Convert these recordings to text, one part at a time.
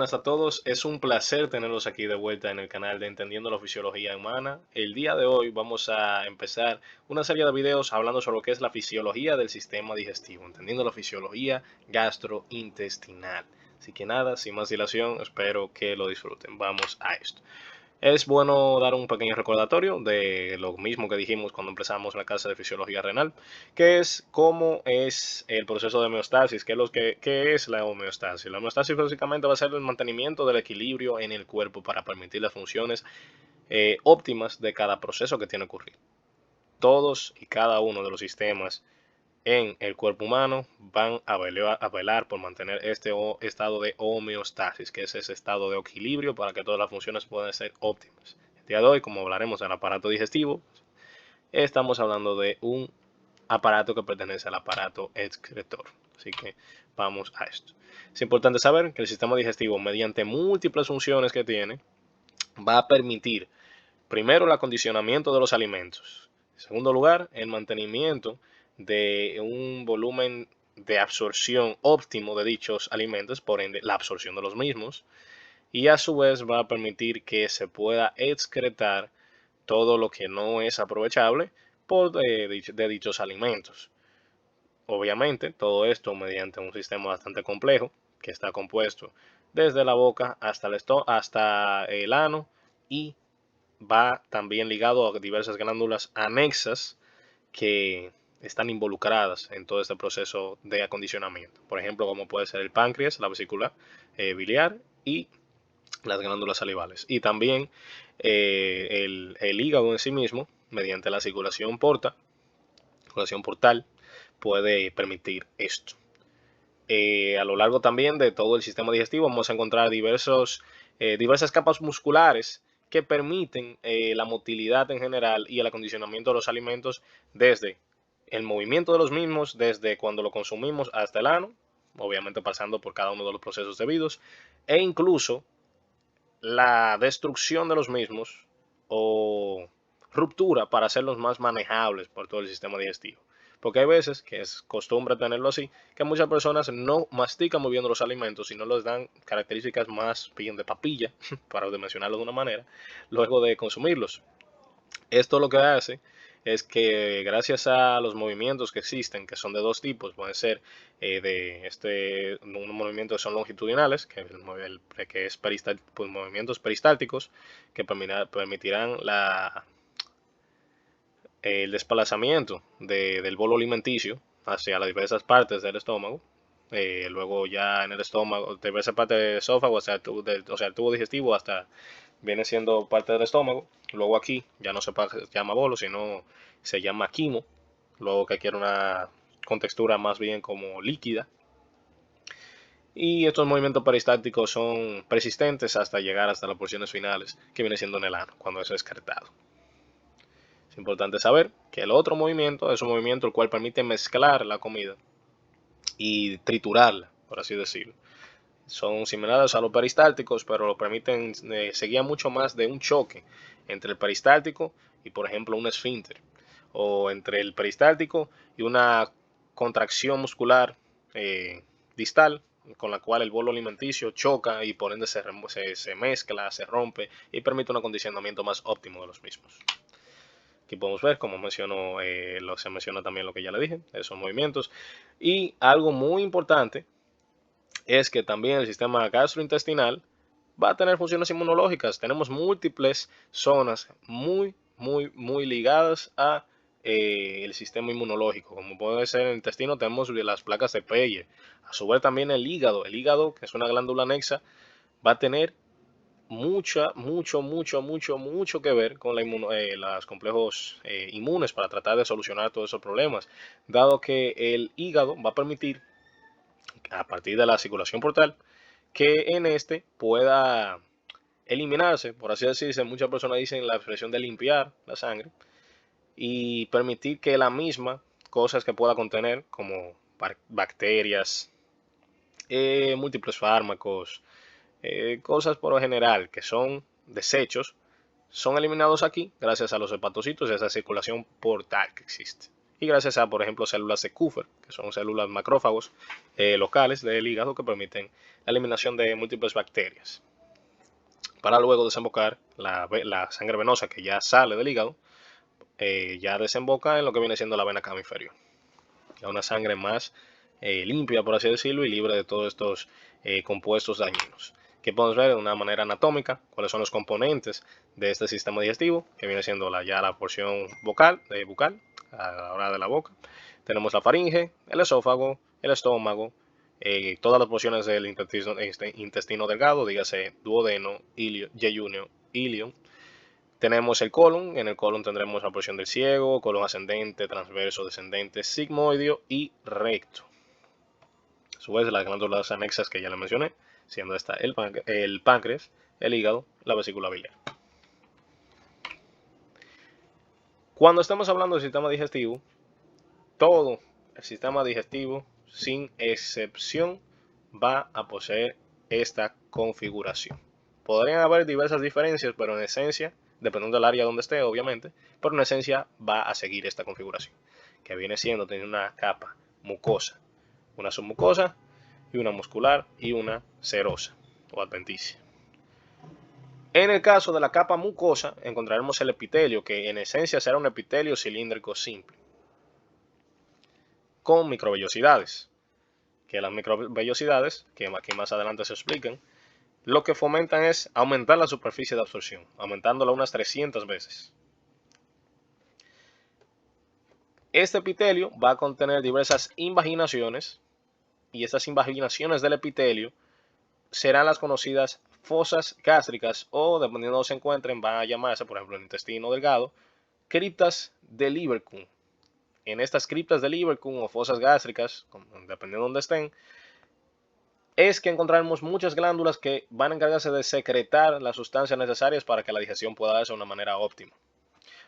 buenas a todos. Es un placer tenerlos aquí de vuelta en el canal de Entendiendo la Fisiología Humana. El día de hoy vamos a empezar una serie de videos hablando sobre lo que es la fisiología del sistema digestivo, entendiendo la fisiología gastrointestinal. Así que nada, sin más dilación, espero que lo disfruten. Vamos a esto. Es bueno dar un pequeño recordatorio de lo mismo que dijimos cuando empezamos la clase de fisiología renal, que es cómo es el proceso de homeostasis, qué es la homeostasis. La homeostasis básicamente va a ser el mantenimiento del equilibrio en el cuerpo para permitir las funciones óptimas de cada proceso que tiene que ocurrir. Todos y cada uno de los sistemas en el cuerpo humano van a velar por mantener este estado de homeostasis, que es ese estado de equilibrio para que todas las funciones puedan ser óptimas. El día de hoy, como hablaremos del aparato digestivo, estamos hablando de un aparato que pertenece al aparato excretor. Así que vamos a esto. Es importante saber que el sistema digestivo, mediante múltiples funciones que tiene, va a permitir, primero, el acondicionamiento de los alimentos. En segundo lugar, el mantenimiento de un volumen de absorción óptimo de dichos alimentos, por ende, la absorción de los mismos. Y a su vez va a permitir que se pueda excretar todo lo que no es aprovechable de dichos alimentos. Obviamente, todo esto mediante un sistema bastante complejo que está compuesto desde la boca hasta el ano y va también ligado a diversas glándulas anexas que están involucradas en todo este proceso de acondicionamiento. Por ejemplo, como puede ser el páncreas, la vesícula biliar y las glándulas salivales. Y también el hígado en sí mismo, mediante la circulación portal, puede permitir esto. A lo largo también de todo el sistema digestivo vamos a encontrar diversas capas musculares que permiten la motilidad en general y el acondicionamiento de los alimentos desde el movimiento de los mismos, desde cuando lo consumimos hasta el ano, obviamente pasando por cada uno de los procesos debidos, e incluso la destrucción de los mismos o ruptura para hacerlos más manejables por todo el sistema digestivo. Porque hay veces, que es costumbre tenerlo así, que muchas personas no mastican muy bien los alimentos y no les dan características más bien de papilla, para mencionarlo de una manera, luego de consumirlos. Esto lo que hace es que gracias a los movimientos que existen, que son de dos tipos, pueden ser unos movimientos que son longitudinales, que es pues, movimientos peristálticos, que permitirán el desplazamiento del bolo alimenticio hacia las diversas partes del estómago. Luego ya en el estómago, de diversas partes del esófago, el tubo digestivo hasta viene siendo parte del estómago. Luego aquí ya no se llama bolo, sino se llama quimo. Luego que quiere una contextura más bien como líquida. Y estos movimientos peristálticos son persistentes hasta llegar hasta las porciones finales, que viene siendo en el ano, cuando eso es excretado. Es importante saber que el otro movimiento es un movimiento el cual permite mezclar la comida y triturarla, por así decirlo. Son similares a los peristálticos, pero lo permiten, se guía mucho más de un choque entre el peristáltico y, por ejemplo, un esfínter, o entre el peristáltico y una contracción muscular distal, con la cual el bolo alimenticio choca y por ende se mezcla, se rompe y permite un acondicionamiento más óptimo de los mismos. Aquí podemos ver, como se menciona también lo que ya le dije, esos movimientos. Y algo muy importante es que también el sistema gastrointestinal va a tener funciones inmunológicas. Tenemos múltiples zonas muy ligadas a el sistema inmunológico. Como puede ser en el intestino, tenemos las placas de Peyer. A su vez también el hígado. El hígado, que es una glándula anexa, va a tener mucho que ver con los complejos inmunes para tratar de solucionar todos esos problemas, dado que el hígado va a permitir, a partir de la circulación portal, que en este pueda eliminarse, por así decirse, muchas personas dicen la expresión de limpiar la sangre y permitir que la misma, cosas que pueda contener, como bacterias, múltiples fármacos, cosas por lo general que son desechos, son eliminados aquí gracias a los hepatocitos y a esa circulación portal que existe. y gracias a, por ejemplo, células de Kupffer, que son células macrófagos locales del hígado que permiten la eliminación de múltiples bacterias, para luego desembocar la sangre venosa que ya sale del hígado, ya desemboca en lo que viene siendo la vena cava inferior. Ya una sangre más limpia, por así decirlo, y libre de todos estos compuestos dañinos. Que podemos ver de una manera anatómica cuáles son los componentes de este sistema digestivo, que viene siendo ya la porción bucal, a la hora de la boca. Tenemos la faringe, el esófago, el estómago, todas las porciones del intestino delgado, dígase duodeno, yeyunio, ilion. Tenemos el colon, en el colon tendremos la porción del ciego, colon ascendente, transverso, descendente, sigmoideo y recto. A su vez, las glándulas anexas que ya le mencioné, siendo esta el páncreas, el hígado, la vesícula biliar. Cuando estamos hablando del sistema digestivo, todo el sistema digestivo, sin excepción, va a poseer esta configuración. Podrían haber diversas diferencias, pero en esencia, dependiendo del área donde esté, obviamente, pero en esencia va a seguir esta configuración, que viene siendo tener una capa mucosa, una submucosa y una muscular y una serosa o adventicia. En el caso de la capa mucosa encontraremos el epitelio, que en esencia será un epitelio cilíndrico simple, con microvellosidades, que las microvellosidades, que aquí más adelante se explican, lo que fomentan es aumentar la superficie de absorción, aumentándola unas 300 veces. Este epitelio va a contener diversas invaginaciones, y estas invaginaciones del epitelio serán las conocidas fosas gástricas, o dependiendo de donde se encuentren, van a llamarse, por ejemplo, el intestino delgado, criptas de Lieberkühn. En estas criptas de Lieberkühn o fosas gástricas, dependiendo de donde estén, es que encontraremos muchas glándulas que van a encargarse de secretar las sustancias necesarias para que la digestión pueda darse de una manera óptima.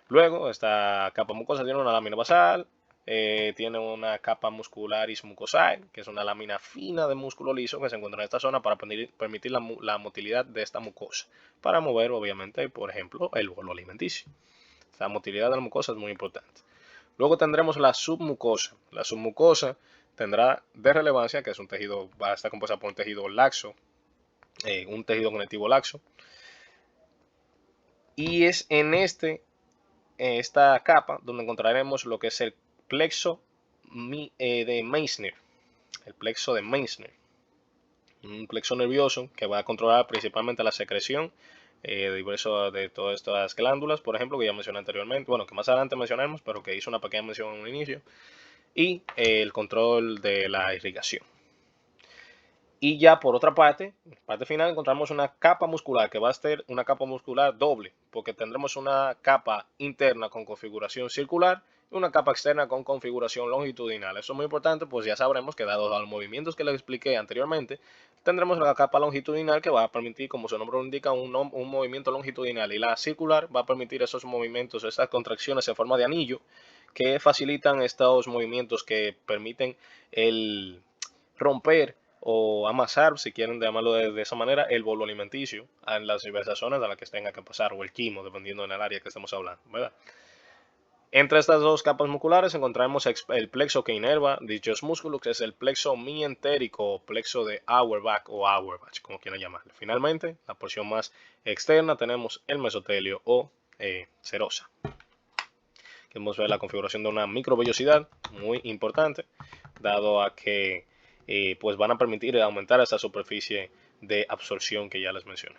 Luego, esta capa mucosa tiene una lámina basal, tiene una capa muscularis mucosae, que es una lámina fina de músculo liso que se encuentra en esta zona para permitir la motilidad de esta mucosa, para mover, obviamente, por ejemplo, el bolo alimenticio. La motilidad de la mucosa es muy importante. Luego tendremos la submucosa. La submucosa tendrá de relevancia que es un tejido, va a estar compuesta por un tejido laxo, un tejido conectivo laxo. Y es en esta capa donde encontraremos lo que es el plexo de Meissner. El plexo de Meissner. Un plexo nervioso que va a controlar principalmente la secreción de todas estas glándulas, por ejemplo, que ya mencioné anteriormente, bueno, que más adelante mencionaremos, pero que hice una pequeña mención en un inicio, y el control de la irrigación. Y ya por otra parte, en la parte final, encontramos una capa muscular que va a ser una capa muscular doble, porque tendremos una capa interna con configuración circular y una capa externa con configuración longitudinal. Eso es muy importante, pues ya sabremos que dados los movimientos que les expliqué anteriormente, tendremos la capa longitudinal que va a permitir, como su nombre lo indica, un movimiento longitudinal, y la circular va a permitir esos movimientos, esas contracciones en forma de anillo que facilitan estos movimientos que permiten el romper o amasar, si quieren llamarlo de esa manera, el bolo alimenticio en las diversas zonas a las que tenga que pasar, o el quimo, dependiendo del área que estemos hablando, ¿verdad? Entre estas dos capas musculares encontramos el plexo que inerva dichos músculos, que es el plexo mientérico o plexo de Auerbach o Auerbach, como quieran llamarlo. Finalmente, la porción más externa tenemos el mesotelio o serosa. Queremos ver la configuración de una microvellosidad, muy importante, dado a que pues van a permitir aumentar esta superficie de absorción que ya les mencioné.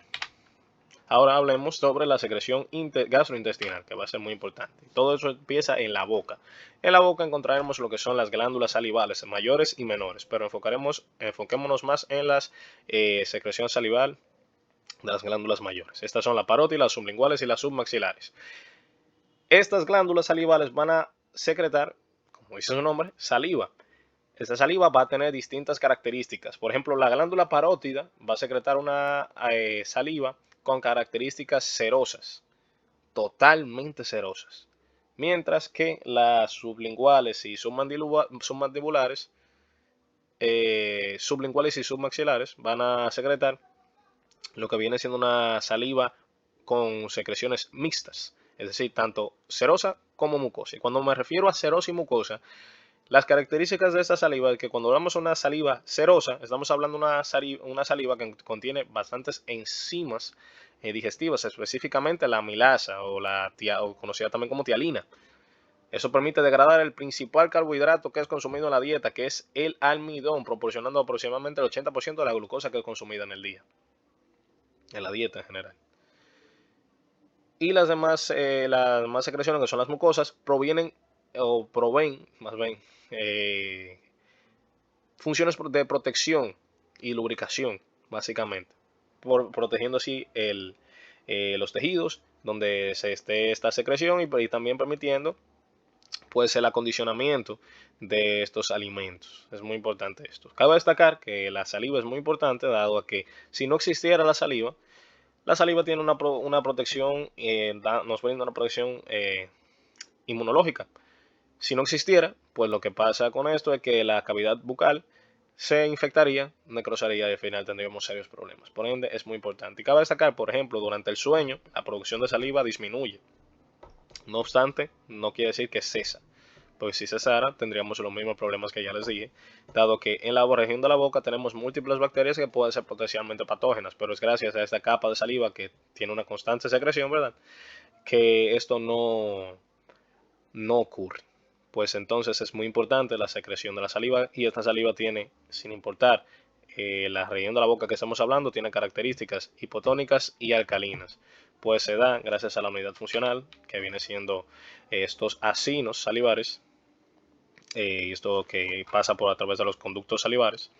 Ahora hablemos sobre la secreción gastrointestinal, que va a ser muy importante. Todo eso empieza en la boca. En la boca encontraremos lo que son las glándulas salivales, mayores y menores, pero enfoquémonos más en la secreción salival de las glándulas mayores. Estas son la parótida, las sublinguales y las submaxilares. Estas glándulas salivales van a secretar, como dice su nombre, saliva. Esta saliva va a tener distintas características. Por ejemplo, la glándula parótida va a secretar una saliva con características cerosas, totalmente cerosas. Mientras que las sublinguales y submandibulares, sublinguales y submaxilares van a secretar lo que viene siendo una saliva con secreciones mixtas. es decir, tanto serosa como mucosa. Y cuando me refiero a serosa y mucosa, las características de esta saliva es que cuando hablamos de una saliva serosa, estamos hablando de una saliva que contiene bastantes enzimas digestivas, específicamente la amilasa o conocida también como tialina. Eso permite degradar el principal carbohidrato que es consumido en la dieta, que es el almidón, proporcionando aproximadamente el 80% de la glucosa que es consumida en el día, en la dieta en general. Y las demás secreciones, que son las mucosas, proveen más bien, funciones de protección y lubricación, básicamente, protegiendo así los tejidos donde se esté esta secreción y también permitiendo pues el acondicionamiento de estos alimentos. Es muy importante esto. Cabe destacar que la saliva es muy importante, dado a que si no existiera la saliva tiene una protección, nos brinda una protección inmunológica. Si no existiera, pues lo que pasa con esto es que la cavidad bucal se infectaría, necrosaría y al final tendríamos serios problemas. Por ende, es muy importante. Y cabe destacar, por ejemplo, durante el sueño, la producción de saliva disminuye. No obstante, no quiere decir que cesa, porque si cesara tendríamos los mismos problemas que ya les dije, dado que en la región de la boca tenemos múltiples bacterias que pueden ser potencialmente patógenas, pero es gracias a esta capa de saliva que tiene una constante secreción, ¿verdad?, que esto no ocurre. Pues entonces es muy importante la secreción de la saliva, y esta saliva tiene, sin importar la región de la boca que estamos hablando, tiene características hipotónicas y alcalinas. Pues se da gracias a la unidad funcional que viene siendo estos acinos salivares, y esto que pasa por a través de los conductos salivares,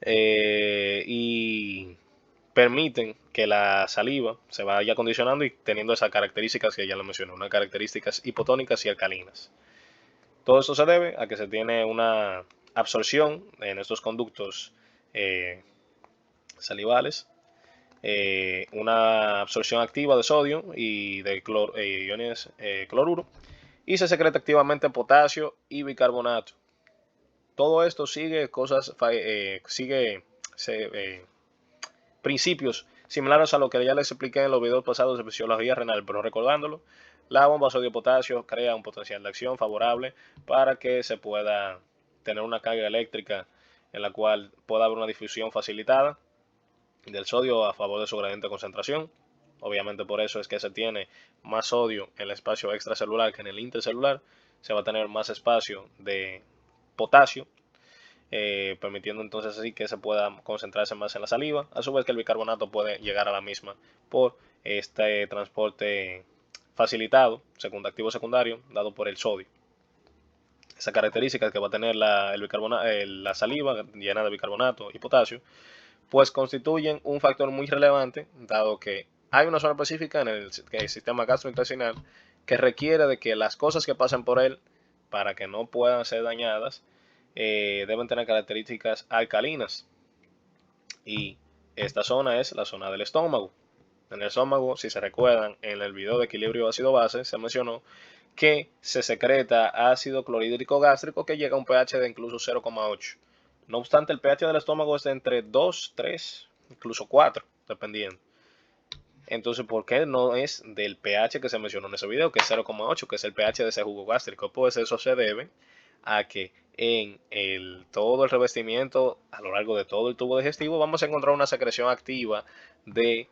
y permiten que la saliva se vaya acondicionando y teniendo esas características que ya lo mencioné, unas características hipotónicas y alcalinas. Todo esto se debe a que se tiene una absorción en estos conductos salivales, una absorción activa de sodio y de iones cloruro, y se secreta activamente potasio y bicarbonato. Todo esto sigue principios similares a lo que ya les expliqué en los videos pasados de fisiología renal, pero recordándolo, la bomba sodio-potasio crea un potencial de acción favorable para que se pueda tener una carga eléctrica en la cual pueda haber una difusión facilitada del sodio a favor de su gradiente de concentración. Obviamente por eso es que se tiene más sodio en el espacio extracelular que en el intercelular. Se va a tener más espacio de potasio, permitiendo entonces así que se pueda concentrarse más en la saliva, a su vez que el bicarbonato puede llegar a la misma por este transporte facilitado, activo secundario, dado por el sodio. Esa característica que va a tener la saliva llena de bicarbonato y potasio, pues constituyen un factor muy relevante, dado que hay una zona específica en el sistema gastrointestinal que requiere de que las cosas que pasen por él, para que no puedan ser dañadas, deben tener características alcalinas. Y esta zona es la zona del estómago. En el estómago, si se recuerdan, en el video de equilibrio ácido-base se mencionó que se secreta ácido clorhídrico gástrico que llega a un pH de incluso 0,8. No obstante, el pH del estómago es de entre 2, 3, incluso 4, dependiendo. Entonces, ¿por qué no es del pH que se mencionó en ese video, que es 0,8, que es el pH de ese jugo gástrico? Pues eso se debe a que en todo el revestimiento, a lo largo de todo el tubo digestivo, vamos a encontrar una secreción activa de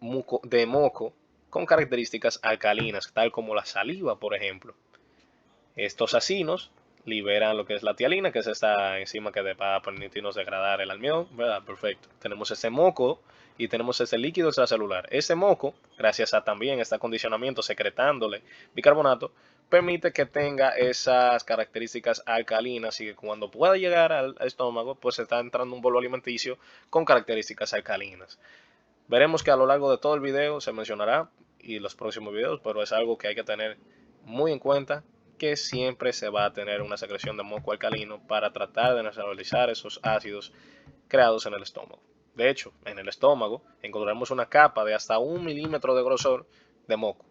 moco con características alcalinas, tal como la saliva, por ejemplo. Estos acinos liberan lo que es la tialina, que es esta enzima que va a permitirnos degradar el almidón, ¿verdad? Perfecto. Tenemos ese moco y tenemos ese líquido extracelular. Ese moco, gracias a también este acondicionamiento secretándole bicarbonato, permite que tenga esas características alcalinas y que cuando pueda llegar al estómago, pues está entrando un bolo alimenticio con características alcalinas. Veremos que a lo largo de todo el video se mencionará y los próximos videos, pero es algo que hay que tener muy en cuenta, que siempre se va a tener una secreción de moco alcalino para tratar de neutralizar esos ácidos creados en el estómago. De hecho, en el estómago encontraremos una capa de hasta 1 milímetro de grosor de moco,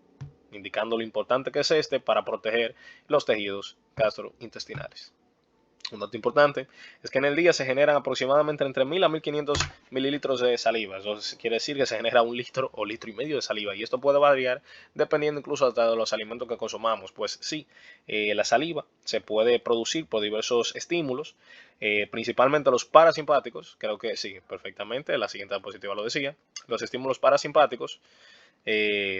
indicando lo importante que es este para proteger los tejidos gastrointestinales. Un dato importante es que en el día se generan aproximadamente entre 1000 a 1500 mililitros de saliva. Eso quiere decir que se genera un litro o litro y medio de saliva. Y esto puede variar dependiendo incluso hasta de los alimentos que consumamos. Pues sí, la saliva se puede producir por diversos estímulos, principalmente los parasimpáticos. Creo que sí, perfectamente. La siguiente diapositiva lo decía. Los estímulos parasimpáticos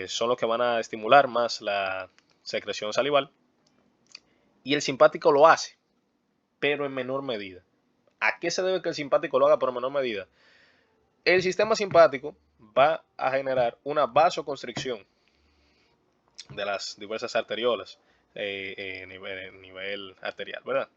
son los que van a estimular más la secreción salival. Y el simpático lo hace, pero en menor medida. ¿A qué se debe que el simpático lo haga pero en menor medida? El sistema simpático va a generar una vasoconstricción de las diversas arteriolas, nivel arterial, ¿verdad?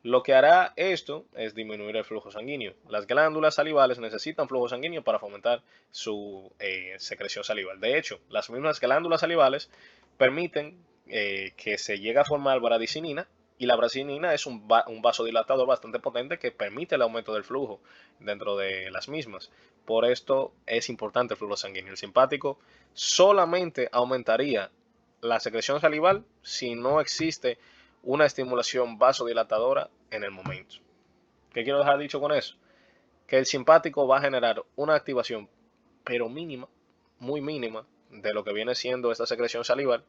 Lo que hará esto es disminuir el flujo sanguíneo. Las glándulas salivales necesitan flujo sanguíneo para fomentar su secreción salival. De hecho, las mismas glándulas salivales permiten que se llegue a formar bradicinina, y la bradicinina es un vasodilatador bastante potente que permite el aumento del flujo dentro de las mismas. Por esto es importante el flujo sanguíneo. El simpático solamente aumentaría la secreción salival si no existe una estimulación vasodilatadora en el momento. ¿Qué quiero dejar dicho con eso? Que el simpático va a generar una activación, pero mínima, muy mínima, de lo que viene siendo esta secreción salival,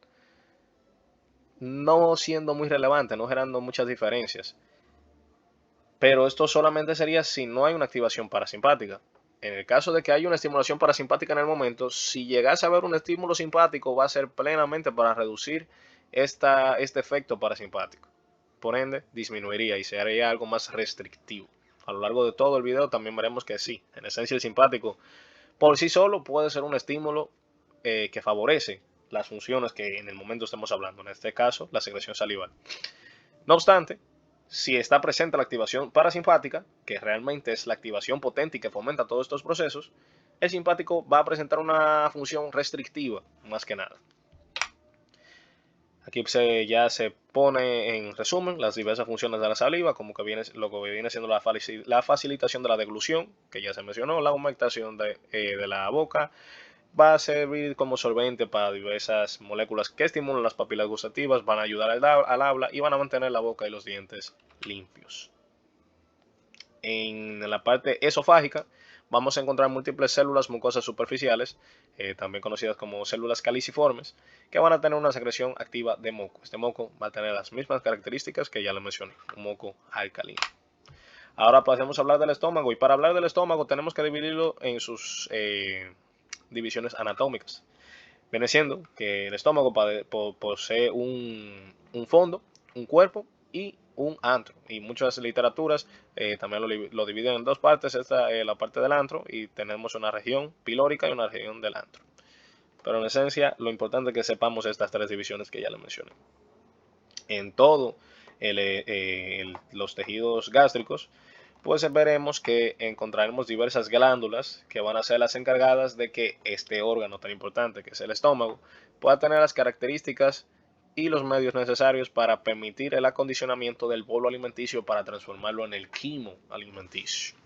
no siendo muy relevante, no generando muchas diferencias. Pero esto solamente sería si no hay una activación parasimpática. En el caso de que haya una estimulación parasimpática en el momento, si llegase a haber un estímulo simpático, va a ser plenamente para reducir este efecto parasimpático. Por ende, disminuiría y se haría algo más restrictivo. A lo largo de todo el video también veremos que sí, en esencia el simpático por sí solo puede ser un estímulo que favorece las funciones que en el momento estemos hablando, en este caso la secreción salival. No obstante, si está presente la activación parasimpática, que realmente es la activación potente y que fomenta todos estos procesos, el simpático va a presentar una función restrictiva, más que nada. Aquí ya se pone en resumen las diversas funciones de la saliva, como que lo que viene siendo la facilitación de la deglución, que ya se mencionó, la humectación de la boca, va a servir como solvente para diversas moléculas que estimulan las papilas gustativas, van a ayudar al habla y van a mantener la boca y los dientes limpios. En la parte esofágica vamos a encontrar múltiples células mucosas superficiales, también conocidas como células caliciformes, que van a tener una secreción activa de moco. Este moco va a tener las mismas características que ya le mencioné, un moco alcalino. Ahora pasemos a hablar del estómago, y para hablar del estómago tenemos que dividirlo en sus divisiones anatómicas. Viene siendo que el estómago posee un fondo, un cuerpo y un antro. Y muchas literaturas también lo dividen en dos partes. Esta es la parte del antro y tenemos una región pilórica y una región del antro. Pero en esencia lo importante es que sepamos estas tres divisiones que ya les mencioné. En todo los tejidos gástricos, pues veremos que encontraremos diversas glándulas que van a ser las encargadas de que este órgano tan importante que es el estómago pueda tener las características y los medios necesarios para permitir el acondicionamiento del bolo alimenticio para transformarlo en el quimo alimenticio.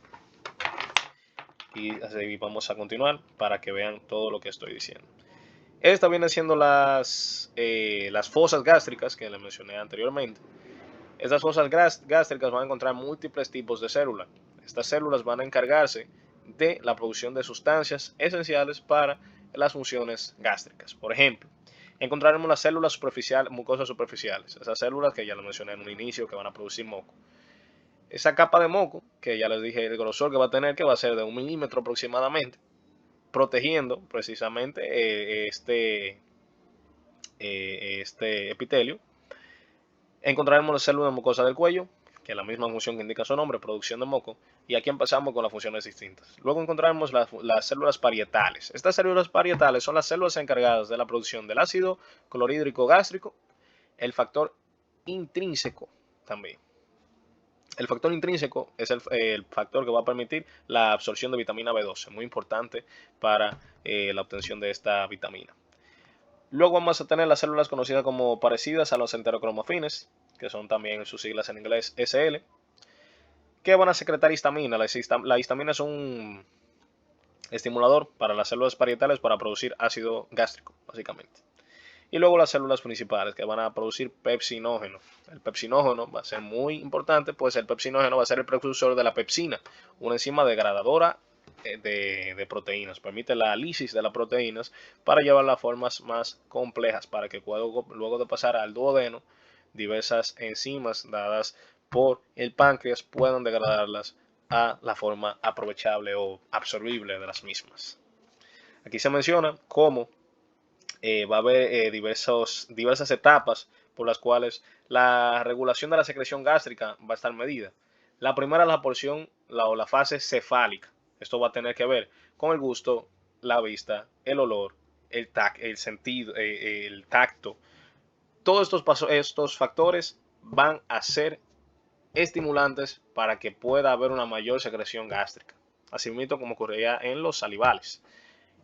Y así vamos a continuar para que vean todo lo que estoy diciendo. Estas vienen siendo las fosas gástricas que les mencioné anteriormente. Estas fosas gástricas van a encontrar múltiples tipos de células. Estas células van a encargarse de la producción de sustancias esenciales para las funciones gástricas. Por ejemplo, encontraremos las células mucosas superficiales, esas células que ya lo mencioné en un inicio que van a producir moco. Esa capa de moco, que ya les dije el grosor que va a tener, que va a ser de 1 milímetro aproximadamente, protegiendo precisamente este epitelio. Encontraremos las células mucosas del cuello, que es la misma función que indica su nombre, producción de moco, y aquí empezamos con las funciones distintas. Luego encontraremos las células parietales. Estas células parietales son las células encargadas de la producción del ácido clorhídrico gástrico, el factor intrínseco también. El factor intrínseco es el factor que va a permitir la absorción de vitamina B12, muy importante para la obtención de esta vitamina. Luego vamos a tener las células conocidas como parecidas a los enterocromafines, que son también sus siglas en inglés SL, que van a secretar histamina. La histamina es un estimulador para las células parietales para producir ácido gástrico, básicamente. Y luego las células principales que van a producir pepsinógeno. El pepsinógeno va a ser muy importante, pues el pepsinógeno va a ser el precursor de la pepsina, una enzima degradadora de proteínas. Permite la lisis de las proteínas para llevarla a formas más complejas, para que luego de pasar al duodeno, diversas enzimas dadas por el páncreas puedan degradarlas a la forma aprovechable o absorbible de las mismas. Aquí se menciona cómo va a haber diversas etapas por las cuales la regulación de la secreción gástrica va a estar medida. La primera es la porción o la fase cefálica. Esto va a tener que ver con el gusto, la vista, el olor, el sentido, el tacto. Todos estos factores van a ser estimulantes para que pueda haber una mayor secreción gástrica, así mismo como ocurría en los salivales.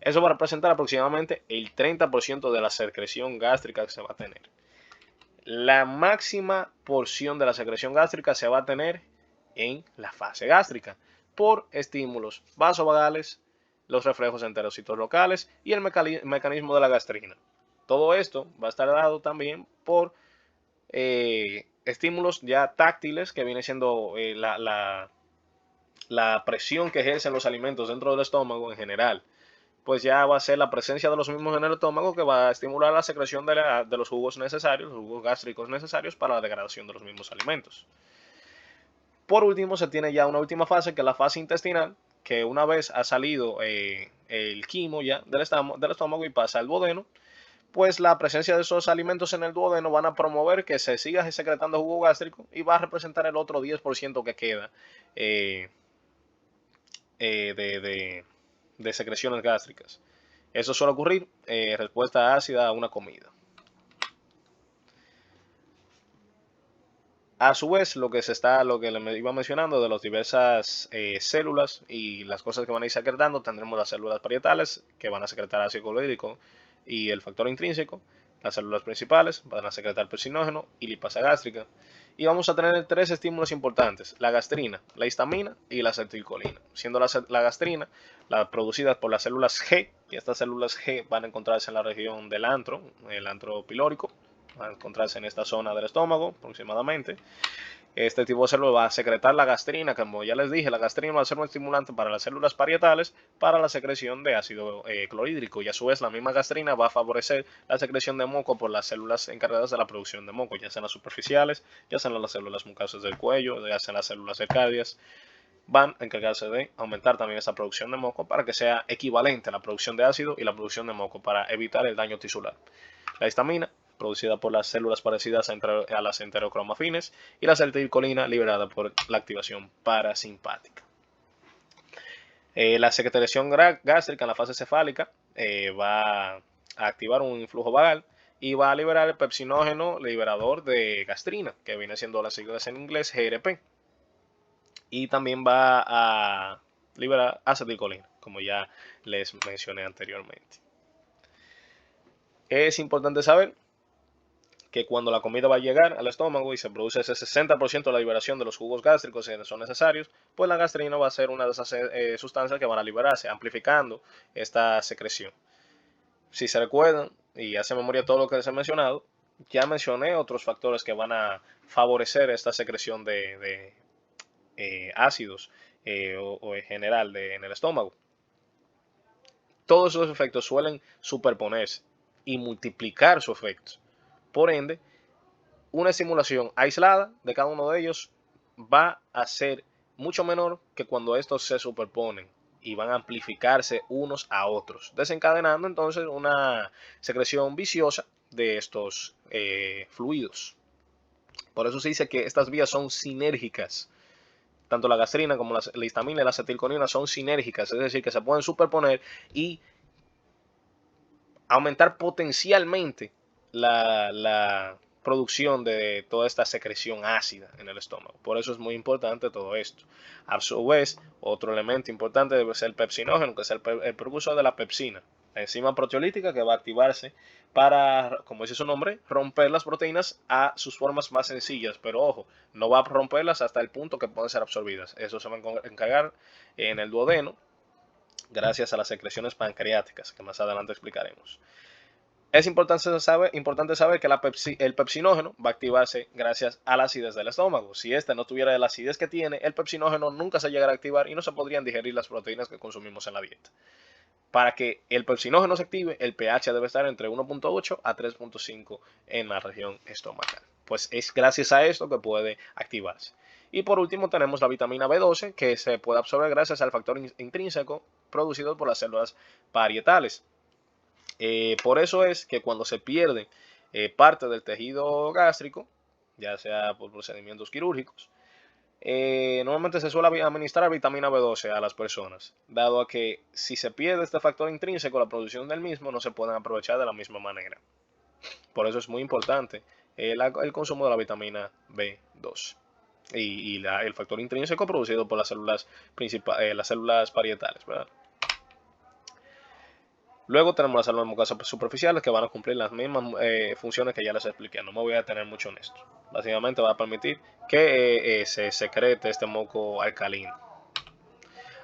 Eso va a representar aproximadamente el 30% de la secreción gástrica que se va a tener. La máxima porción de la secreción gástrica se va a tener en la fase gástrica por estímulos vasovagales, los reflejos enterocitos locales y el mecanismo de la gastrina. Todo esto va a estar dado también por estímulos ya táctiles, que viene siendo la presión que ejercen los alimentos dentro del estómago en general. Pues ya va a ser la presencia de los mismos en el estómago que va a estimular la secreción de los jugos necesarios, los jugos gástricos necesarios para la degradación de los mismos alimentos. Por último, se tiene ya una última fase, que es la fase intestinal, que una vez ha salido el quimo ya del estómago y pasa al duodeno, pues la presencia de esos alimentos en el duodeno van a promover que se siga secretando jugo gástrico y va a representar el otro 10% que queda de secreciones gástricas. Eso suele ocurrir respuesta ácida a una comida. A su vez, lo que le iba mencionando de las diversas células y las cosas que van a ir secretando, tendremos las células parietales que van a secretar ácido clorhídrico y el factor intrínseco. Las células principales van a secretar pepsinógeno y lipasa gástrica. Y vamos a tener tres estímulos importantes: la gastrina, la histamina y la acetilcolina. Siendo la gastrina la producida por las células G, y estas células G van a encontrarse en la región del antro, el antro pilórico, van a encontrarse en esta zona del estómago aproximadamente. Este tipo de célula va a secretar la gastrina, como ya les dije, la gastrina va a ser un estimulante para las células parietales para la secreción de ácido clorhídrico, y a su vez la misma gastrina va a favorecer la secreción de moco por las células encargadas de la producción de moco, ya sean las superficiales, ya sean las células mucosas del cuello, ya sean las células cercadias. Van a encargarse de aumentar también esa producción de moco para que sea equivalente a la producción de ácido y la producción de moco para evitar el daño tisular. La histamina, producida por las células parecidas a las enterocromafines, y la acetilcolina, liberada por la activación parasimpática. La secreción gástrica en la fase cefálica va a activar un influjo vagal y va a liberar el pepsinógeno liberador de gastrina, que viene siendo las siglas en inglés GRP. Y también va a liberar acetilcolina, como ya les mencioné anteriormente. Es importante saber que cuando la comida va a llegar al estómago y se produce ese 60% de la liberación de los jugos gástricos que son necesarios, pues la gastrina va a ser una de esas sustancias que van a liberarse, amplificando esta secreción. Si se recuerdan y hacen memoria todo lo que les he mencionado, ya mencioné otros factores que van a favorecer esta secreción de ácidos o en general en el estómago. Todos esos efectos suelen superponerse y multiplicar su efecto. Por ende, una estimulación aislada de cada uno de ellos va a ser mucho menor que cuando estos se superponen y van a amplificarse unos a otros, desencadenando entonces una secreción viciosa de estos fluidos. Por eso se dice que estas vías son sinérgicas. Tanto la gastrina como la histamina y la acetilcolina son sinérgicas, es decir, que se pueden superponer y aumentar potencialmente la producción de toda esta secreción ácida en el estómago. Por eso es muy importante todo esto. A su vez, otro elemento importante debe ser el pepsinógeno, que es el precursor de la pepsina, la enzima proteolítica que va a activarse para, como dice su nombre, romper las proteínas a sus formas más sencillas. Pero ojo, no va a romperlas hasta el punto que pueden ser absorbidas. Eso se va a encargar en el duodeno, gracias a las secreciones pancreáticas, que más adelante explicaremos. Por eso es muy importante saber que cuando la comida va a llegar al estómago y se produce ese 60% de la liberación de los jugos gástricos que son necesarios, pues la gastrina va a ser una de esas sustancias que van a liberarse, amplificando esta secreción de Es importante saber que el pepsinógeno va a activarse gracias a la acidez del estómago. Si este no tuviera la acidez que tiene, el pepsinógeno nunca se llegará a activar y no se podrían digerir las proteínas que consumimos en la dieta. Para que el pepsinógeno se active, el pH debe estar entre 1.8 a 3.5 en la región estomacal. Pues es gracias a esto que puede activarse. Y por último tenemos la vitamina B12, que se puede absorber gracias al factor intrínseco producido por las células parietales. Por eso es que cuando se pierde parte del tejido gástrico, ya sea por procedimientos quirúrgicos, normalmente se suele administrar vitamina B12 a las personas, dado a que si se pierde este factor intrínseco, la producción del mismo no se puede aprovechar de la misma manera. Por eso es muy importante el consumo de la vitamina B12 y el factor intrínseco producido por las células parietales, ¿verdad? Luego tenemos las células mucosas superficiales que van a cumplir las mismas funciones que ya les expliqué. No me voy a detener mucho en esto. Básicamente va a permitir que se secrete este moco alcalino.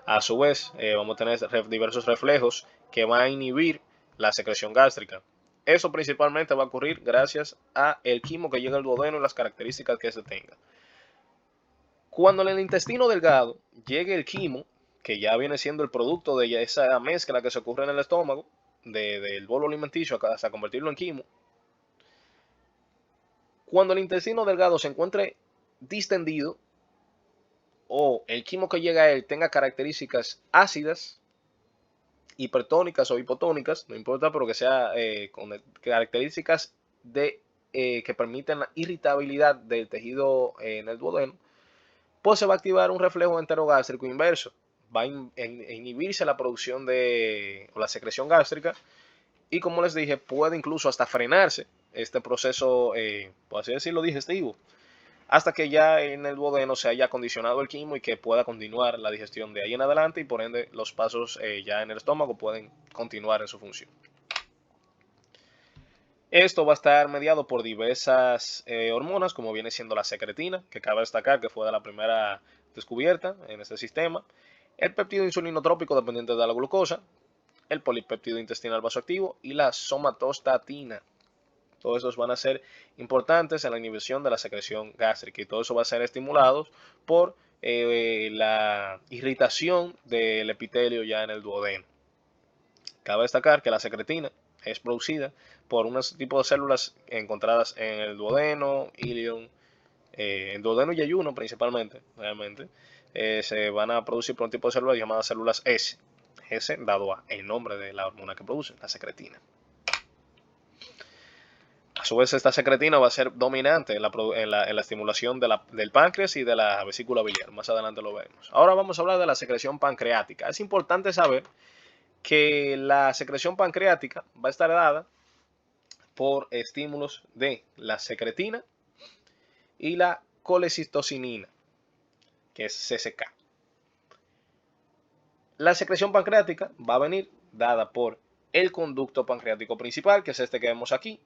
A su vez, vamos a tener diversos reflejos que van a inhibir la secreción gástrica. Eso principalmente va a ocurrir gracias a el quimo que llega al duodeno y las características que se tenga. Cuando en el intestino delgado llegue el quimo, que ya viene siendo el producto de esa mezcla que se ocurre en el estómago, del bolo alimenticio hasta convertirlo en quimo, cuando el intestino delgado se encuentre distendido o el quimo que llega a él tenga características ácidas, hipertónicas o hipotónicas, no importa, pero que sea con características que permiten la irritabilidad del tejido en el duodeno, pues se va a activar un reflejo enterogástrico inverso. Va a inhibirse la producción o la secreción gástrica y, como les dije, puede incluso hasta frenarse este proceso, por así decirlo, digestivo, hasta que ya en el duodeno se haya acondicionado el quimo y que pueda continuar la digestión de ahí en adelante y por ende los pasos ya en el estómago pueden continuar en su función. Esto va a estar mediado por diversas hormonas, como viene siendo la secretina, que cabe destacar que fue de la primera descubierta en este sistema, el péptido insulinotrópico dependiente de la glucosa, el polipéptido intestinal vasoactivo y la somatostatina. Todos esos van a ser importantes en la inhibición de la secreción gástrica y todo eso va a ser estimulado por la irritación del epitelio ya en el duodeno. Cabe destacar que la secretina es producida por unos tipos de células encontradas en el duodeno, ilion, el duodeno y ayuno principalmente, realmente, se van a producir por un tipo de células llamadas células S. S dado a el nombre de la hormona que produce, la secretina. A su vez, esta secretina va a ser dominante en la estimulación del páncreas y de la vesícula biliar. Más adelante lo veremos. Ahora vamos a hablar de la secreción pancreática. Es importante saber que la secreción pancreática va a estar dada por estímulos de la secretina y la colecistocinina, que es CCK. La secreción pancreática va a venir dada por el conducto pancreático principal, que es este que vemos aquí,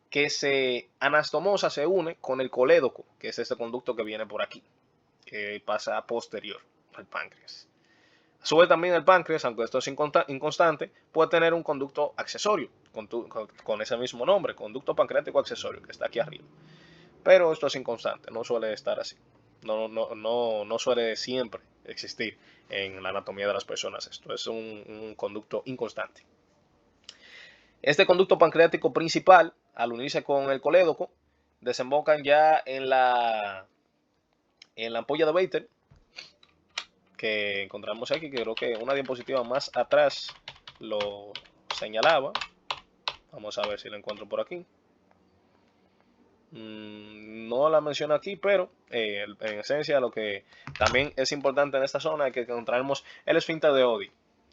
que se anastomosa se une con el colédoco, que es este conducto que viene por aquí, que pasa posterior al páncreas. A su vez también el páncreas, aunque esto es inconstante, puede tener un conducto accesorio con ese mismo nombre, conducto pancreático accesorio, que está aquí arriba. Pero esto es inconstante, no suele estar así. No suele siempre existir en la anatomía de las personas. Esto es un conducto inconstante. Este conducto pancreático principal, al unirse con el colédoco, desembocan ya en la ampolla de Vater, que encontramos aquí, que creo que una diapositiva más atrás lo señalaba. Vamos a ver si la encuentro por aquí. No la menciono aquí, pero en esencia lo que también es importante en esta zona es que encontraremos el esfínter de Oddi,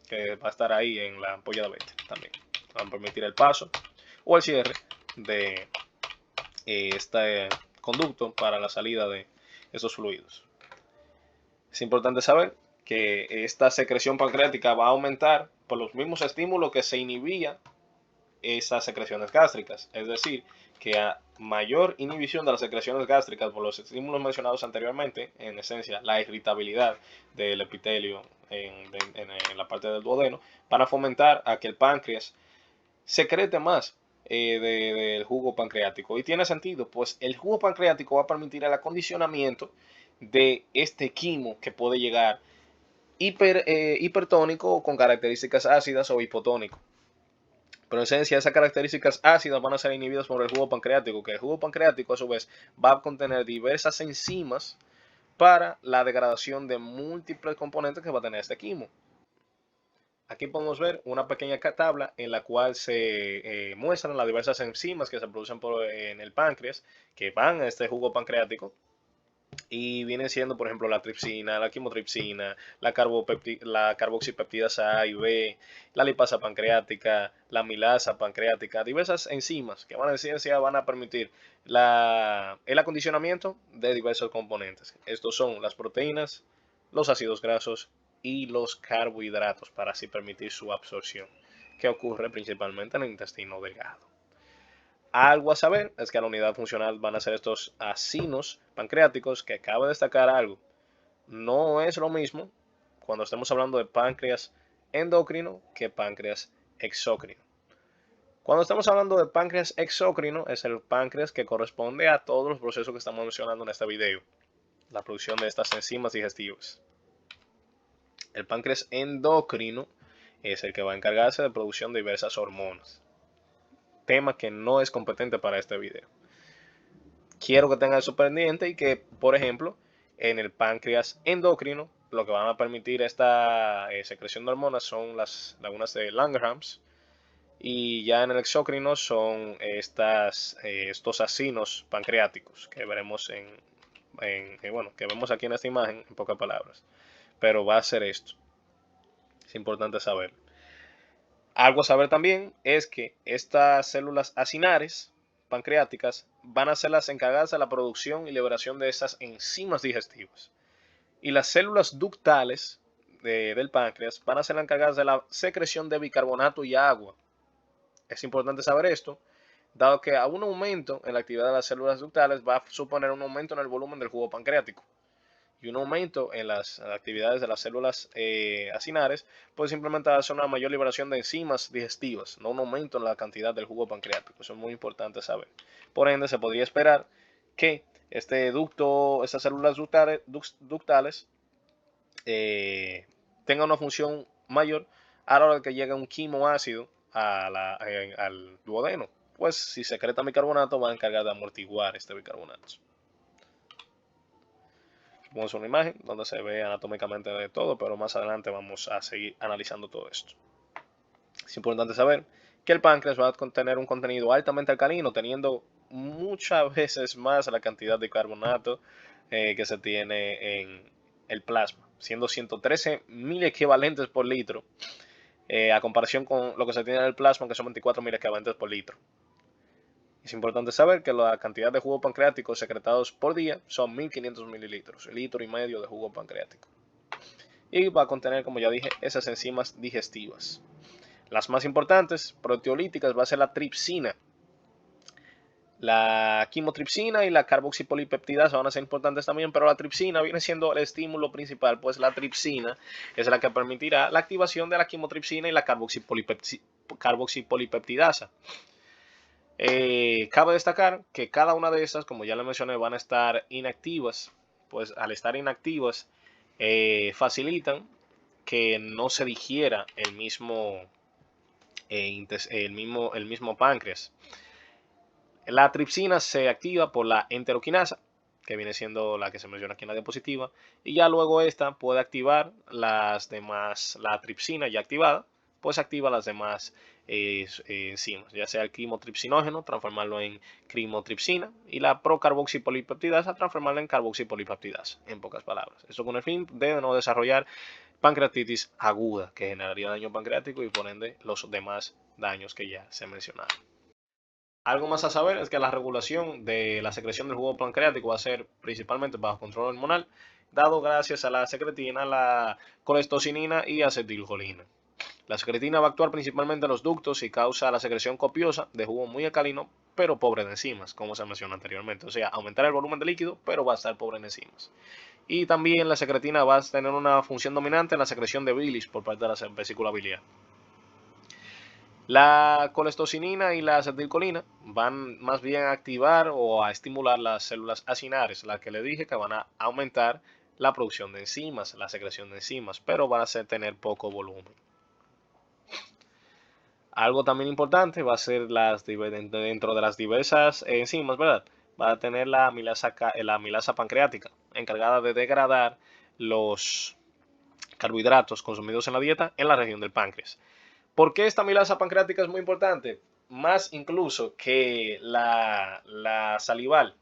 que va a estar ahí en la ampolla de Vater también. Va a permitir el paso o el cierre de este conducto para la salida de esos fluidos. Es importante saber que esta secreción pancreática va a aumentar por los mismos estímulos que se inhibía esas secreciones gástricas. Es decir, que a mayor inhibición de las secreciones gástricas por los estímulos mencionados anteriormente, en esencia la irritabilidad del epitelio en la parte del duodeno, van a fomentar a que el páncreas secrete más del jugo pancreático. Y tiene sentido, pues el jugo pancreático va a permitir el acondicionamiento de este quimo que puede llegar hipertónico con características ácidas o hipotónico. Pero en esencia, esas características ácidas van a ser inhibidas por el jugo pancreático, que el jugo pancreático a su vez va a contener diversas enzimas para la degradación de múltiples componentes que va a tener este quimo. Aquí podemos ver una pequeña tabla en la cual se muestran las diversas enzimas que se producen en el páncreas, que van a este jugo pancreático, y vienen siendo, por ejemplo, la tripsina, la quimotripsina, la carboxipeptidasa A y B, la lipasa pancreática, la amilasa pancreática, diversas enzimas que van a permitir el acondicionamiento de diversos componentes. Estos son las proteínas, los ácidos grasos y los carbohidratos para así permitir su absorción, que ocurre principalmente en el intestino delgado. Algo a saber es que a la unidad funcional van a ser estos acinos pancreáticos, que cabe destacar algo. No es lo mismo cuando estemos hablando de páncreas endocrino que páncreas exócrino. Cuando estamos hablando de páncreas exócrino, es el páncreas que corresponde a todos los procesos que estamos mencionando en este video. La producción de estas enzimas digestivas. El páncreas endocrino es el que va a encargarse de producción de diversas hormonas. Tema que no es competente para este video. Quiero que tengan eso pendiente y que, por ejemplo, en el páncreas endocrino, lo que van a permitir esta secreción de hormonas son las lagunas de Langerhans, y ya en el exócrino son estos acinos pancreáticos que veremos que vemos aquí en esta imagen, en pocas palabras. Pero va a ser esto. Es importante saber. Algo a saber también es que estas células acinares pancreáticas van a ser las encargadas de la producción y liberación de esas enzimas digestivas. Y las células ductales del páncreas van a ser las encargadas de la secreción de bicarbonato y agua. Es importante saber esto, dado que a un aumento en la actividad de las células ductales va a suponer un aumento en el volumen del jugo pancreático. Y un aumento en las actividades de las células acinares puede simplemente darse una mayor liberación de enzimas digestivas, no un aumento en la cantidad del jugo pancreático. Eso es muy importante saber. Por ende, se podría esperar que estas células ductales tengan una función mayor a la hora de que llegue un quimo ácido al duodeno. Pues si secreta bicarbonato, va a encargar de amortiguar este bicarbonato. Vamos a una imagen donde se ve anatómicamente de todo, pero más adelante vamos a seguir analizando todo esto. Es importante saber que el páncreas va a contener un contenido altamente alcalino, teniendo muchas veces más la cantidad de carbonato que se tiene en el plasma, siendo 113 mil equivalentes por litro, a comparación con lo que se tiene en el plasma, que son 24 mil equivalentes por litro. Es importante saber que la cantidad de jugo pancreático secretados por día son 1500 mililitros, litro y medio de jugo pancreático. Y va a contener, como ya dije, esas enzimas digestivas. Las más importantes, proteolíticas, va a ser la tripsina. La quimotripsina y la carboxipolipeptidasa van a ser importantes también, pero la tripsina viene siendo el estímulo principal, pues la tripsina es la que permitirá la activación de la quimotripsina y la carboxipolipeptidasa. Cabe destacar que cada una de estas, como ya le mencioné, van a estar inactivas. Pues al estar inactivas, facilitan que no se digiera el mismo páncreas. La tripsina se activa por la enteroquinasa, que viene siendo la que se menciona aquí en la diapositiva, y ya luego esta puede activar las demás. La tripsina ya activada, pues activa las demás enzimas, ya sea el quimotripsinógeno, transformarlo en crimotripsina, y la procarboxipolipeptidasa, transformarla en carboxipolipeptidasa, en pocas palabras. Esto con el fin de no desarrollar pancreatitis aguda, que generaría daño pancreático y por ende los demás daños que ya se mencionaron. Algo más a saber es que la regulación de la secreción del jugo pancreático va a ser principalmente bajo control hormonal, dado gracias a la secretina, la coletocinina y acetilcolina. La secretina va a actuar principalmente en los ductos y causa la secreción copiosa de jugo muy alcalino, pero pobre de enzimas, como se mencionó anteriormente. O sea, aumentar el volumen de líquido, pero va a estar pobre en enzimas. Y también la secretina va a tener una función dominante en la secreción de bilis por parte de la vesícula biliar. La colestecinina y la acetilcolina van más bien a activar o a estimular las células acinares, las que le dije que van a aumentar la producción de enzimas, la secreción de enzimas, pero van a tener poco volumen. Algo también importante va a ser dentro de las diversas enzimas, ¿verdad? Va a tener la milasa pancreática, encargada de degradar los carbohidratos consumidos en la dieta en la región del páncreas. ¿Por qué esta milasa pancreática es muy importante? Más incluso que la salival.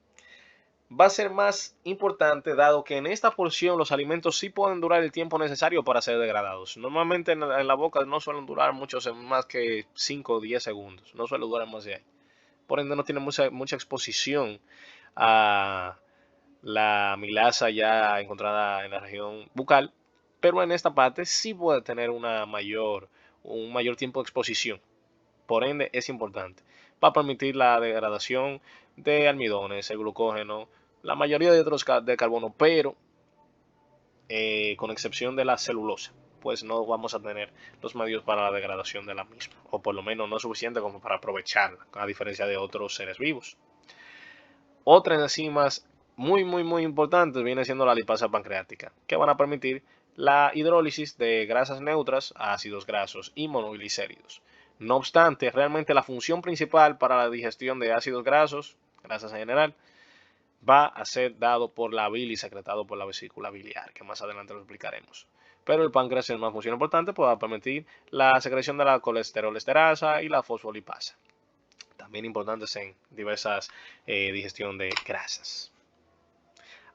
Va a ser más importante dado que en esta porción los alimentos sí pueden durar el tiempo necesario para ser degradados. Normalmente en la boca no suelen durar muchos más que 5 o 10 segundos. No suele durar más de ahí. Por ende no tiene mucha exposición a la milasa ya encontrada en la región bucal. Pero en esta parte sí puede tener un mayor tiempo de exposición. Por ende, es importante para permitir la degradación de almidones, el glucógeno, la mayoría de otros de carbono, pero con excepción de la celulosa, pues no vamos a tener los medios para la degradación de la misma, o por lo menos no suficiente como para aprovecharla, a diferencia de otros seres vivos. Otras enzimas muy importantes viene siendo la lipasa pancreática, que van a permitir la hidrólisis de grasas neutras a ácidos grasos y monoglicéridos. No obstante, realmente la función principal para la digestión de ácidos grasos, grasas en general, va a ser dado por la bilis secretado por la vesícula biliar, que más adelante lo explicaremos. Pero el páncreas es más función importante, pues va a permitir la secreción de la colesterol esterasa y la fosfolipasa, también importantes en diversas digestión de grasas.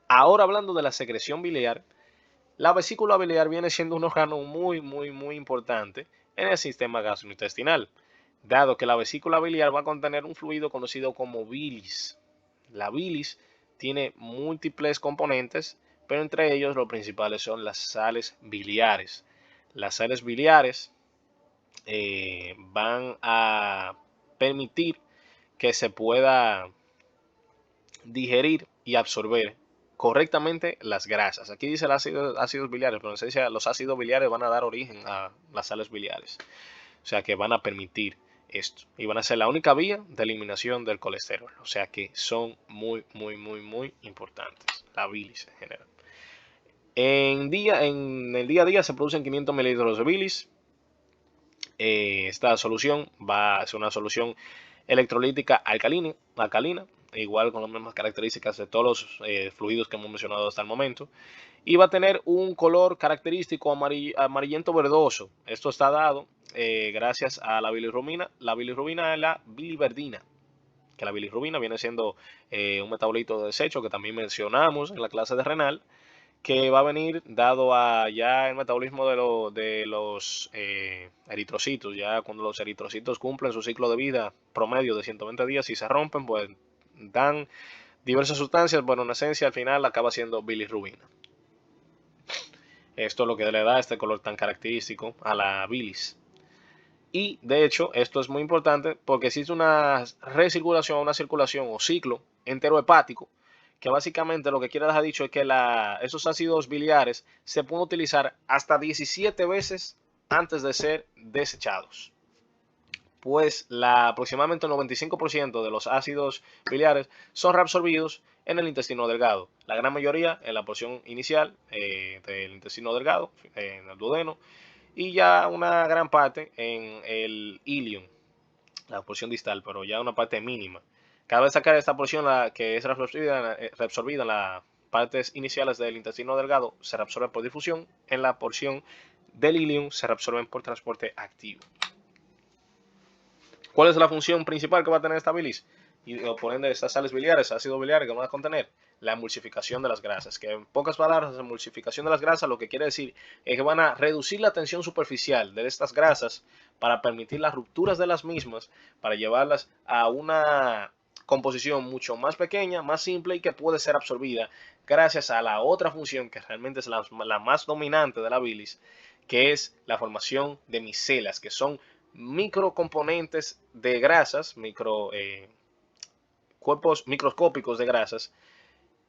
Ahora hablando de la secreción biliar, la vesícula biliar viene siendo un órgano muy importante en el sistema gastrointestinal, dado que la vesícula biliar va a contener un fluido conocido como bilis. La bilis tiene múltiples componentes, pero entre ellos los principales son las sales biliares. Las sales biliares van a permitir que se pueda digerir y absorber correctamente las grasas. Aquí dice ácidos biliares, pero en esencia los ácidos biliares van a dar origen a las sales biliares. O sea que van a permitir esto. Y van a ser la única vía de eliminación del colesterol. O sea que son muy importantes. La bilis en general. En el día a día se producen 500 mililitros de bilis. Esta solución va a ser una solución electrolítica alcalina, igual con las mismas características de todos los fluidos que hemos mencionado hasta el momento, y va a tener un color característico amarillento verdoso. Esto está dado gracias a la bilirrubina. La bilirrubina es la biliverdina, que la bilirrubina viene siendo un metabolito de desecho que también mencionamos en la clase de renal, que va a venir dado a ya el metabolismo de los eritrocitos. Ya cuando los eritrocitos cumplen su ciclo de vida promedio de 120 días y se rompen, pues dan diversas sustancias, bueno, en esencia al final acaba siendo bilirrubina. Esto es lo que le da este color tan característico a la bilis. Y de hecho, esto es muy importante porque existe una recirculación, una circulación o ciclo enterohepático, que básicamente lo que quiere dejar dicho es que esos ácidos biliares se pueden utilizar hasta 17 veces antes de ser desechados. Pues aproximadamente el 95% de los ácidos biliares son reabsorbidos en el intestino delgado. La gran mayoría en la porción inicial del intestino delgado, en el duodeno, y ya una gran parte en el ilium, la porción distal, pero ya una parte mínima. Cabe sacar esta porción que es reabsorbida en las partes iniciales del intestino delgado, se reabsorbe por difusión, en la porción del ilium se reabsorben por transporte activo. ¿Cuál es la función principal que va a tener esta bilis? Y por ende estas sales biliares, ácidos biliares que van a contener la emulsificación de las grasas, que en pocas palabras, la emulsificación de las grasas lo que quiere decir es que van a reducir la tensión superficial de estas grasas para permitir las rupturas de las mismas, para llevarlas a una composición mucho más pequeña, más simple y que puede ser absorbida gracias a la otra función que realmente es la más dominante de la bilis, que es la formación de micelas, que son microcomponentes de grasas, cuerpos microscópicos de grasas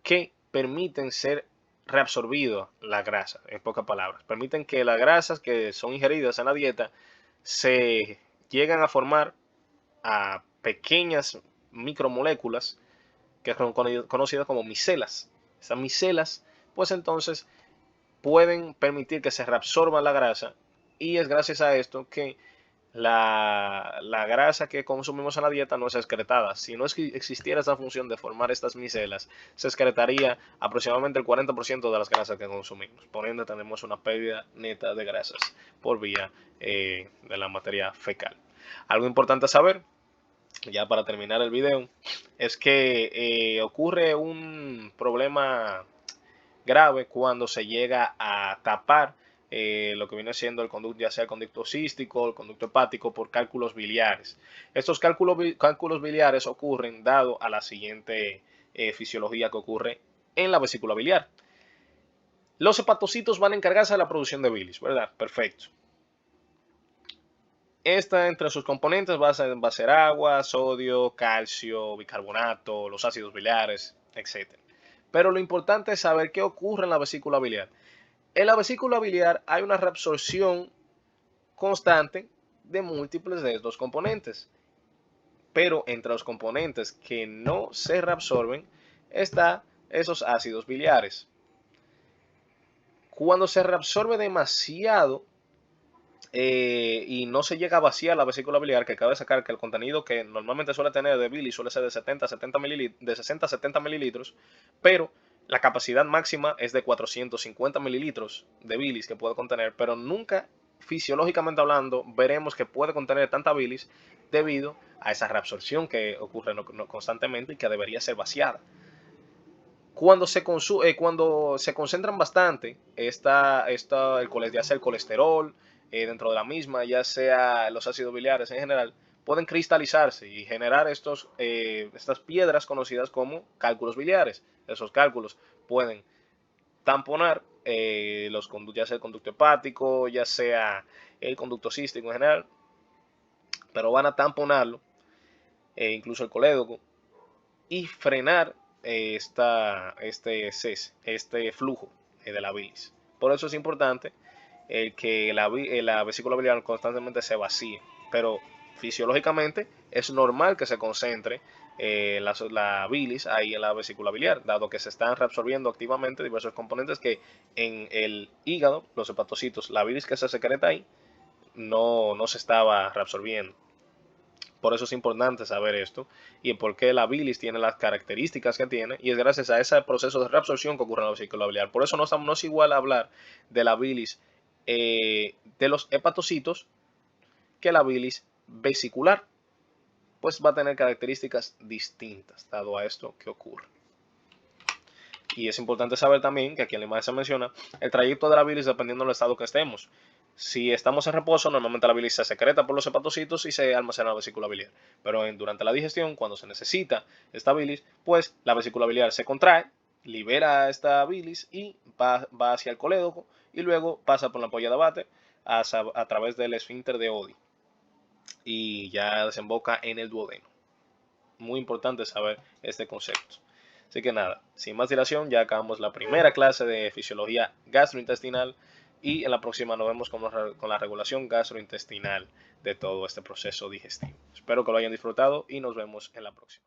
que permiten ser reabsorbido la grasa, en pocas palabras. Permiten que las grasas que son ingeridas en la dieta se llegan a formar a pequeñas micromoléculas que son conocidas como micelas. Esas micelas, pues entonces pueden permitir que se reabsorba la grasa, y es gracias a esto que la grasa que consumimos en la dieta no es excretada. Si no existiera esa función de formar estas micelas, se excretaría aproximadamente el 40% de las grasas que consumimos. Por ende, tenemos una pérdida neta de grasas por vía de la materia fecal. Algo importante a saber, ya para terminar el video, es que ocurre un problema grave cuando se llega a tapar lo que viene siendo el conducto, ya sea el conducto cístico, el conducto hepático, por cálculos biliares. Estos cálculos biliares ocurren dado a la siguiente fisiología que ocurre en la vesícula biliar. Los hepatocitos van a encargarse de la producción de bilis, ¿verdad? Perfecto. Esta, entre sus componentes, va a ser agua, sodio, calcio, bicarbonato, los ácidos biliares, etc. Pero lo importante es saber qué ocurre en la vesícula biliar. En la vesícula biliar hay una reabsorción constante de múltiples de estos componentes. Pero entre los componentes que no se reabsorben están esos ácidos biliares. Cuando se reabsorbe demasiado y no se llega a vaciar la vesícula biliar, que cabe sacar que el contenido que normalmente suele tener de bilis suele ser de 60 a 70 mililitros, pero la capacidad máxima es de 450 mililitros de bilis que puede contener, pero nunca, fisiológicamente hablando, veremos que puede contener tanta bilis debido a esa reabsorción que ocurre constantemente y que debería ser vaciada. Cuando se concentran bastante, ya sea el colesterol dentro de la misma, ya sea los ácidos biliares en general, pueden cristalizarse y generar estas piedras conocidas como cálculos biliares. Esos cálculos pueden tamponar ya sea el conducto hepático, ya sea el conducto cístico en general, pero van a tamponarlo, incluso el colédoco, y frenar este flujo de la bilis. Por eso es importante que la vesícula biliar constantemente se vacíe, pero fisiológicamente es normal que se concentre la bilis ahí en la vesícula biliar, dado que se están reabsorbiendo activamente diversos componentes que en el hígado, los hepatocitos, la bilis que se secreta ahí, no se estaba reabsorbiendo. Por eso es importante saber esto y por qué la bilis tiene las características que tiene, y es gracias a ese proceso de reabsorción que ocurre en la vesícula biliar. Por eso no es igual hablar de la bilis de los hepatocitos que la bilis vesicular, pues va a tener características distintas dado a esto que ocurre. Y es importante saber también que aquí en la imagen se menciona el trayecto de la bilis dependiendo del estado que estemos. Si estamos en reposo, normalmente la bilis se secreta por los hepatocitos y se almacena en la vesícula biliar. Pero durante la digestión, cuando se necesita esta bilis, pues la vesícula biliar se contrae, libera esta bilis y va hacia el colédoco y luego pasa por la ampolla de Vater a través del esfínter de Oddi y ya desemboca en el duodeno. Muy importante saber este concepto. Así que nada, sin más dilación, ya acabamos la primera clase de fisiología gastrointestinal y en la próxima nos vemos con la regulación gastrointestinal de todo este proceso digestivo. Espero que lo hayan disfrutado y nos vemos en la próxima.